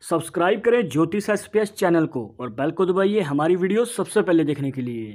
Subscribe करें ज्योतिष SPS channel को और बेल को दबाइए हमारी वीडियो सबसे पहले देखने के लिए।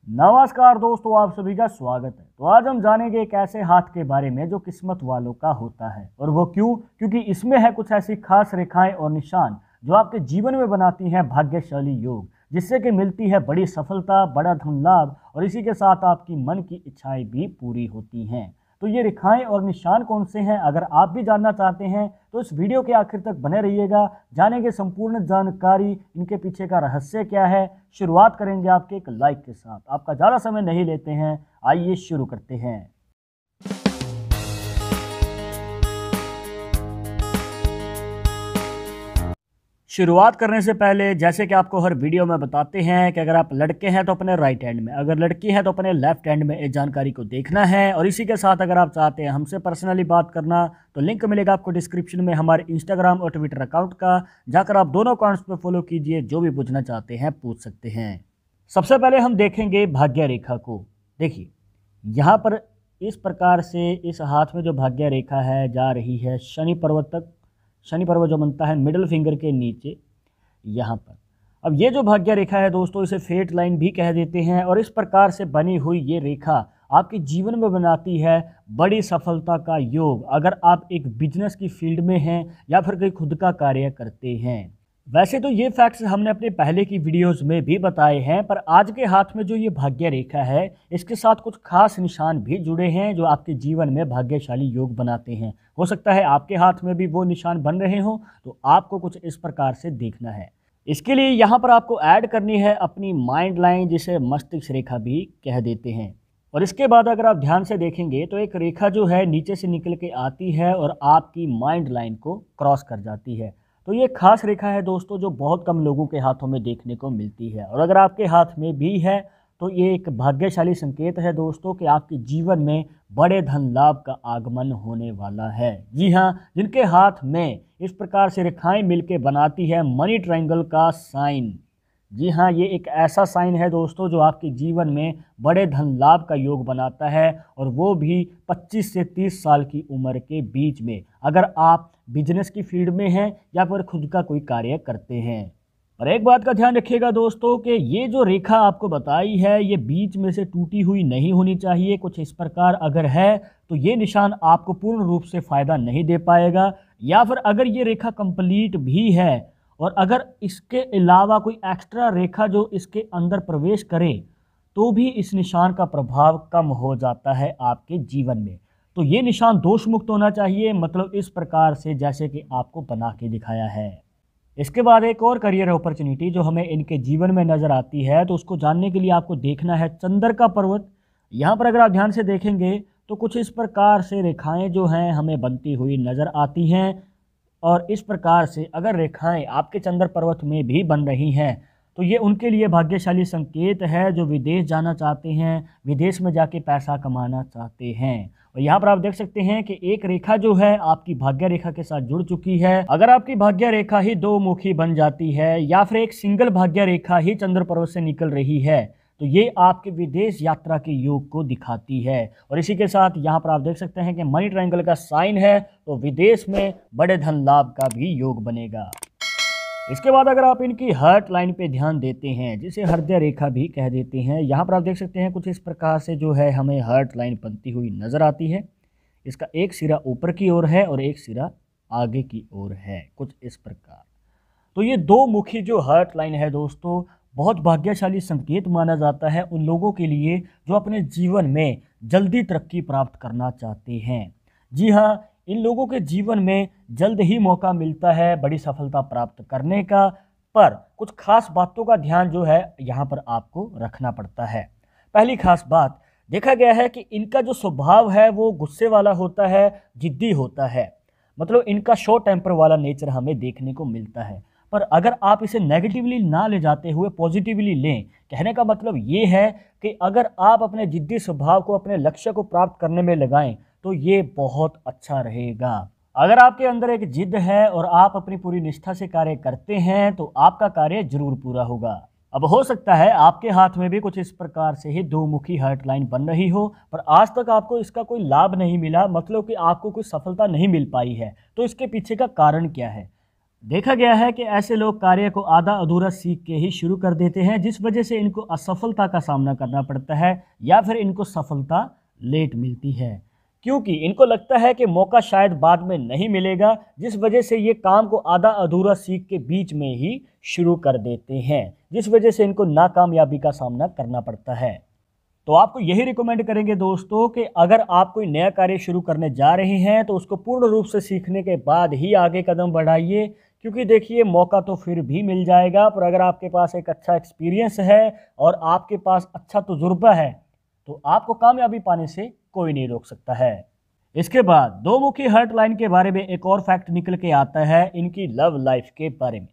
नमस्कार दोस्तों, आप सभी का स्वागत है। तो आज हम जानेंगे एक ऐसे हाथ के बारे में जो किस्मत वालों का होता है। और वो क्यों? क्योंकि इसमें है कुछ ऐसी खास रेखाएं और निशान जो आपके जीवन में बनाती हैं भाग्यशाली योग, जिससे कि मिलती है बड़ी सफलता, बड़ा धन लाभ और इसी के साथ आपकी मन की इच्छाएं भी पूरी होती हैं। तो ये रेखाएं और निशान कौन से हैं, अगर आप भी जानना चाहते हैं तो इस वीडियो के आखिर तक बने रहिएगा। जानेंगे संपूर्ण जानकारी, इनके पीछे का रहस्य क्या है। शुरुआत करेंगे आपके एक लाइक के साथ। आपका ज़्यादा समय नहीं लेते हैं, आइए शुरू करते हैं। शुरुआत करने से पहले जैसे कि आपको हर वीडियो में बताते हैं कि अगर आप लड़के हैं तो अपने राइट हैंड में, अगर लड़की है तो अपने लेफ्ट हैंड में इस जानकारी को देखना है। और इसी के साथ अगर आप चाहते हैं हमसे पर्सनली बात करना तो लिंक मिलेगा आपको डिस्क्रिप्शन में हमारे इंस्टाग्राम और ट्विटर अकाउंट का, जाकर आप दोनों अकाउंट्स पर फॉलो कीजिए। जो भी पूछना चाहते हैं पूछ सकते हैं। सबसे पहले हम देखेंगे भाग्य रेखा को। देखिए यहाँ पर इस प्रकार से इस हाथ में जो भाग्य रेखा है जा रही है शनि पर्वत तक। शनि पर्वत जो बनता है मिडिल फिंगर के नीचे यहाँ पर। अब ये जो भाग्य रेखा है दोस्तों, इसे फेट लाइन भी कह देते हैं। और इस प्रकार से बनी हुई ये रेखा आपके जीवन में बनाती है बड़ी सफलता का योग, अगर आप एक बिजनेस की फील्ड में हैं या फिर कोई खुद का कार्य करते हैं। वैसे तो ये फैक्ट्स हमने अपने पहले की वीडियोस में भी बताए हैं, पर आज के हाथ में जो ये भाग्य रेखा है इसके साथ कुछ खास निशान भी जुड़े हैं जो आपके जीवन में भाग्यशाली योग बनाते हैं। हो सकता है आपके हाथ में भी वो निशान बन रहे हों, तो आपको कुछ इस प्रकार से देखना है। इसके लिए यहाँ पर आपको ऐड करनी है अपनी माइंड लाइन, जिसे मस्तिष्क रेखा भी कह देते हैं। और इसके बाद अगर आप ध्यान से देखेंगे तो एक रेखा जो है नीचे से निकल के आती है और आपकी माइंड लाइन को क्रॉस कर जाती है। तो ये खास रेखा है दोस्तों जो बहुत कम लोगों के हाथों में देखने को मिलती है। और अगर आपके हाथ में भी है तो ये एक भाग्यशाली संकेत है दोस्तों कि आपके जीवन में बड़े धन लाभ का आगमन होने वाला है। जी हाँ, जिनके हाथ में इस प्रकार से रेखाएं मिलके बनाती है मनी ट्रायंगल का साइन। जी हाँ, ये एक ऐसा साइन है दोस्तों जो आपके जीवन में बड़े धन लाभ का योग बनाता है, और वो भी 25 से 30 साल की उम्र के बीच में, अगर आप बिजनेस की फील्ड में हैं या फिर खुद का कोई कार्य करते हैं। और एक बात का ध्यान रखिएगा दोस्तों कि ये जो रेखा आपको बताई है ये बीच में से टूटी हुई नहीं होनी चाहिए। कुछ इस प्रकार अगर है तो ये निशान आपको पूर्ण रूप से फ़ायदा नहीं दे पाएगा। या फिर अगर ये रेखा कंप्लीट भी है और अगर इसके अलावा कोई एक्स्ट्रा रेखा जो इसके अंदर प्रवेश करे तो भी इस निशान का प्रभाव कम हो जाता है आपके जीवन में। तो ये निशान दोष मुक्त होना चाहिए, मतलब इस प्रकार से जैसे कि आपको बना के दिखाया है। इसके बाद एक और करियर अपॉर्चुनिटी जो हमें इनके जीवन में नज़र आती है, तो उसको जानने के लिए आपको देखना है चंद्र का पर्वत। यहाँ पर अगर आप ध्यान से देखेंगे तो कुछ इस प्रकार से रेखाएं जो हैं हमें बनती हुई नज़र आती हैं। और इस प्रकार से अगर रेखाएं आपके चंद्र पर्वत में भी बन रही हैं तो ये उनके लिए भाग्यशाली संकेत है जो विदेश जाना चाहते हैं, विदेश में जाके पैसा कमाना चाहते हैं। और यहाँ पर आप देख सकते हैं कि एक रेखा जो है आपकी भाग्य रेखा के साथ जुड़ चुकी है। अगर आपकी भाग्य रेखा ही दो मुखी बन जाती है या फिर एक सिंगल भाग्य रेखा ही चंद्र पर्वत से निकल रही है तो ये आपके विदेश यात्रा के योग को दिखाती है। और इसी के साथ यहाँ पर आप देख सकते हैं कि मनी ट्रायंगल का साइन है, तो विदेश में बड़े धन लाभ का भी योग बनेगा। इसके बाद अगर आप इनकी हार्ट लाइन पे ध्यान देते हैं, जिसे हृदय रेखा भी कह देते हैं, यहाँ पर आप देख सकते हैं कुछ इस प्रकार से जो है हमें हार्ट लाइन बनती हुई नज़र आती है। इसका एक सिरा ऊपर की ओर है और एक सिरा आगे की ओर है, कुछ इस प्रकार। तो ये दो मुखी जो हार्ट लाइन है दोस्तों बहुत भाग्यशाली संकेत माना जाता है उन लोगों के लिए जो अपने जीवन में जल्दी तरक्की प्राप्त करना चाहते हैं। जी हाँ, इन लोगों के जीवन में जल्द ही मौका मिलता है बड़ी सफलता प्राप्त करने का, पर कुछ खास बातों का ध्यान जो है यहाँ पर आपको रखना पड़ता है। पहली खास बात, देखा गया है कि इनका जो स्वभाव है वो गुस्से वाला होता है, जिद्दी होता है, मतलब इनका शॉर्ट टेम्पर वाला नेचर हमें देखने को मिलता है। पर अगर आप इसे नेगेटिवली ना ले जाते हुए पॉजिटिवली लें, कहने का मतलब ये है कि अगर आप अपने जिद्दी स्वभाव को अपने लक्ष्य को प्राप्त करने में लगाएं तो ये बहुत अच्छा रहेगा। अगर आपके अंदर एक जिद है और आप अपनी पूरी निष्ठा से कार्य करते हैं तो आपका कार्य जरूर पूरा होगा। अब हो सकता है आपके हाथ में भी कुछ इस प्रकार से ही दो मुखी हेल्पलाइन बन रही हो, पर आज तक आपको इसका कोई लाभ नहीं मिला, मतलब कि आपको कोई सफलता नहीं मिल पाई है। तो इसके पीछे का कारण क्या है? देखा गया है कि ऐसे लोग कार्य को आधा अधूरा सीख के ही शुरू कर देते हैं, जिस वजह से इनको असफलता का सामना करना पड़ता है या फिर इनको सफलता लेट मिलती है, क्योंकि इनको लगता है कि मौका शायद बाद में नहीं मिलेगा, जिस वजह से ये काम को आधा अधूरा सीख के बीच में ही शुरू कर देते हैं, जिस वजह से इनको नाकामयाबी का सामना करना पड़ता है। तो आपको यही रिकमेंड करेंगे दोस्तों कि अगर आप कोई नया कार्य शुरू करने जा रहे हैं तो उसको पूर्ण रूप से सीखने के बाद ही आगे कदम बढ़ाइए, क्योंकि देखिए मौका तो फिर भी मिल जाएगा, पर अगर आपके पास एक अच्छा एक्सपीरियंस है और आपके पास अच्छा तजुर्बा है तो आपको कामयाबी पाने से कोई नहीं रोक सकता है। इसके बाद दो मुखी हेल्पलाइन के बारे में एक और फैक्ट निकल के आता है इनकी लव लाइफ के बारे में।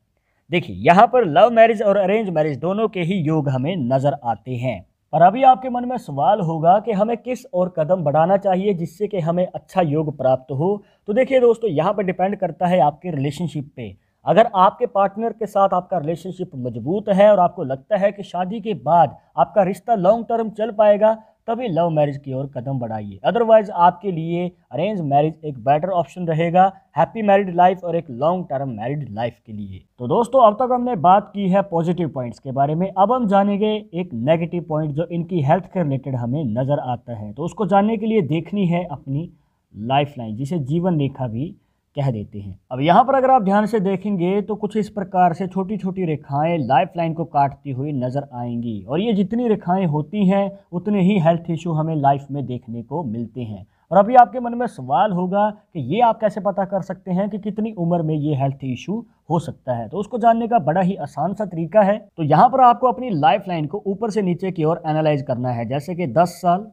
देखिए यहाँ पर लव मैरिज और अरेंज मैरिज दोनों के ही योग हमें नजर आते हैं, पर अभी आपके मन में सवाल होगा कि हमें किस और कदम बढ़ाना चाहिए जिससे कि हमें अच्छा योग प्राप्त हो। तो देखिए दोस्तों, यहाँ पर डिपेंड करता है आपके रिलेशनशिप पे। अगर आपके पार्टनर के साथ आपका रिलेशनशिप मजबूत है और आपको लगता है कि शादी के बाद आपका रिश्ता लॉन्ग टर्म चल पाएगा, तभी लव मैरिज की ओर कदम बढ़ाइए। अदरवाइज आपके लिए अरेंज मैरिज एक बेटर ऑप्शन रहेगा हैप्पी मैरिड लाइफ और एक लॉन्ग टर्म मैरिड लाइफ के लिए। तो दोस्तों, अब तक हमने बात की है पॉजिटिव पॉइंट्स के बारे में, अब हम जानेंगे एक नेगेटिव पॉइंट जो इनकी हेल्थ के रिलेटेड हमें नज़र आता है। तो उसको जानने के लिए देखनी है अपनी लाइफ लाइन, जिसे जीवन रेखा भी कह देते हैं। अब यहाँ पर अगर आप ध्यान से देखेंगे तो कुछ इस प्रकार से छोटी छोटी रेखाएं लाइफ लाइन को काटती हुई नजर आएंगी, और ये जितनी रेखाएं होती हैं उतने ही हेल्थ इशू हमें लाइफ में देखने को मिलते हैं। और अभी आपके मन में सवाल होगा कि ये आप कैसे पता कर सकते हैं कि कितनी उम्र में ये हेल्थ इशू हो सकता है। तो उसको जानने का बड़ा ही आसान सा तरीका है। तो यहाँ पर आपको अपनी लाइफ लाइन को ऊपर से नीचे की ओर एनालाइज करना है, जैसे कि 10 साल,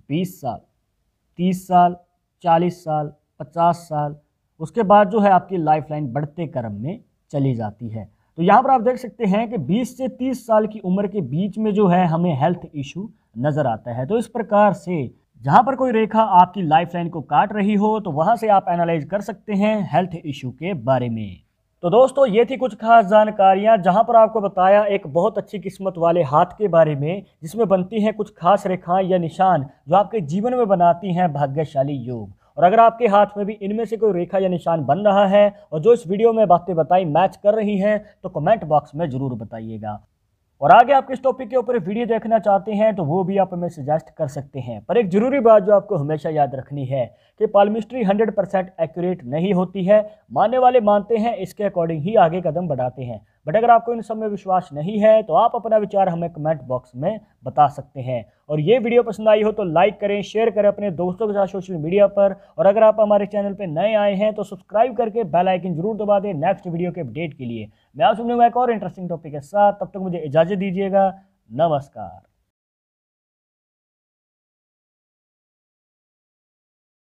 20 साल, 30 साल, 40 साल, 50 साल। उसके बाद जो है आपकी लाइफ लाइन बढ़ते क्रम में चली जाती है। तो यहाँ पर आप देख सकते हैं कि 20 से 30 साल की उम्र के बीच में जो है हमें हेल्थ इशू नज़र आता है। तो इस प्रकार से जहाँ पर कोई रेखा आपकी लाइफ लाइन को काट रही हो तो वहाँ से आप एनालाइज कर सकते हैं हेल्थ इशू के बारे में। तो दोस्तों, ये थी कुछ खास जानकारियाँ जहाँ पर आपको बताया एक बहुत अच्छी किस्मत वाले हाथ के बारे में, जिसमें बनती हैं कुछ खास रेखाएं या निशान जो आपके जीवन में बनाती हैं भाग्यशाली योग। और अगर आपके हाथ में भी इनमें से कोई रेखा या निशान बन रहा है और जो इस वीडियो में बातें बताई मैच कर रही हैं तो कमेंट बॉक्स में ज़रूर बताइएगा। और आगे आप किस टॉपिक के ऊपर वीडियो देखना चाहते हैं तो वो भी आप हमें सजेस्ट कर सकते हैं। पर एक ज़रूरी बात जो आपको हमेशा याद रखनी है कि पाल्मिस्ट्री 100% एक्यूरेट नहीं होती है। मानने वाले मानते हैं, इसके अकॉर्डिंग ही आगे कदम बढ़ाते हैं। बट अगर आपको इन सब में विश्वास नहीं है तो आप अपना विचार हमें कमेंट बॉक्स में बता सकते हैं। और ये वीडियो पसंद आई हो तो लाइक करें, शेयर करें अपने दोस्तों के साथ सोशल मीडिया पर। और अगर आप हमारे चैनल पर नए आए हैं तो सब्सक्राइब करके बेल आइकन जरूर दबा दें नेक्स्ट वीडियो के अपडेट के लिए। मैं आपसे मिलूंगा एक और इंटरेस्टिंग टॉपिक के साथ, तब तक मुझे इजाज़त दीजिएगा। नमस्कार।